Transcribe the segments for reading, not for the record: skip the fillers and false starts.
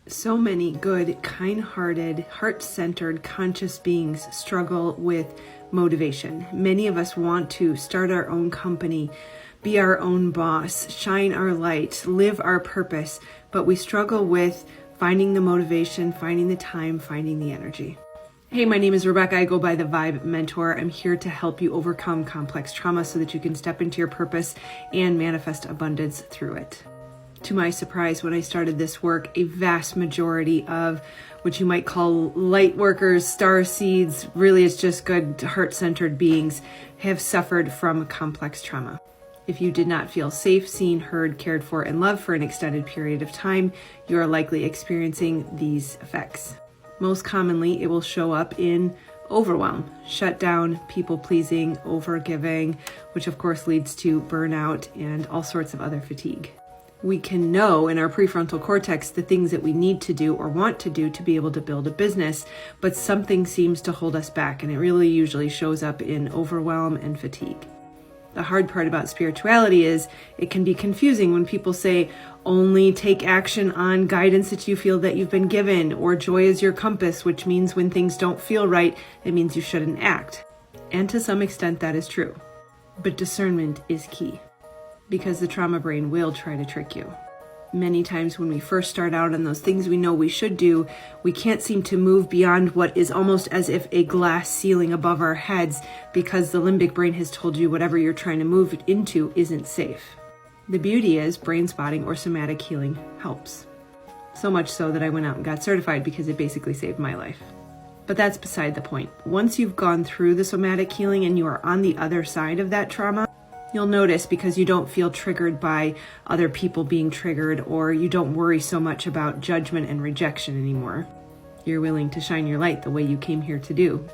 So many good, kind-hearted, heart-centered, conscious beings struggle with motivation. Many of us want to start our own company, be our own boss, shine our light, live our purpose, but we struggle with finding the motivation, finding the time, finding the energy. Hey, my name is Rebecca. I go by the Vibe Mentor. I'm here to help you overcome complex trauma so that you can step into your purpose and manifest abundance through it. To my surprise, when I started this work, a vast majority of what you might call light workers, star seeds, really it's just good heart-centered beings, have suffered from complex trauma. If you did not feel safe, seen, heard, cared for, and loved for an extended period of time, you are likely experiencing these effects. Most commonly, it will show up in overwhelm, shutdown, people-pleasing, overgiving, which of course leads to burnout and all sorts of other fatigue. We can know in our prefrontal cortex the things that we need to do or want to do to be able to build a business, but something seems to hold us back, and it really usually shows up in overwhelm and fatigue. The hard part about spirituality is it can be confusing when people say, only take action on guidance that you feel that you've been given, or joy is your compass, which means when things don't feel right, it means you shouldn't act. And to some extent that is true. But discernment is key, because the trauma brain will try to trick you. Many times when we first start out on those things we know we should do, we can't seem to move beyond what is almost as if a glass ceiling above our heads, because the limbic brain has told you whatever you're trying to move into isn't safe. The beauty is brain spotting or somatic healing helps. So much so that I went out and got certified because it basically saved my life. But that's beside the point. Once you've gone through the somatic healing and you are on the other side of that trauma, you'll notice, because you don't feel triggered by other people being triggered, or you don't worry so much about judgment and rejection anymore. You're willing to shine your light the way you came here to do.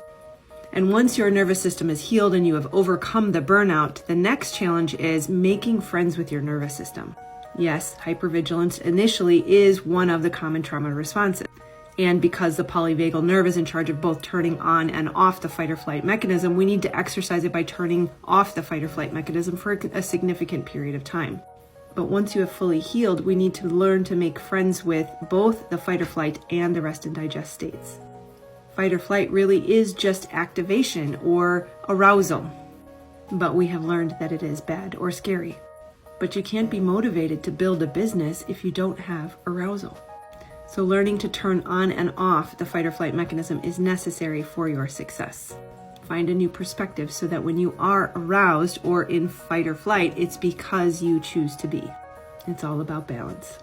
And once your nervous system is healed and you have overcome the burnout, the next challenge is making friends with your nervous system. Yes, hypervigilance initially is one of the common trauma responses. And because the polyvagal nerve is in charge of both turning on and off the fight or flight mechanism, we need to exercise it by turning off the fight or flight mechanism for a significant period of time. But once you have fully healed, we need to learn to make friends with both the fight or flight and the rest and digest states. Fight or flight really is just activation or arousal, but we have learned that it is bad or scary. But you can't be motivated to build a business if you don't have arousal. So learning to turn on and off the fight or flight mechanism is necessary for your success. Find a new perspective so that when you are aroused or in fight or flight, it's because you choose to be. It's all about balance.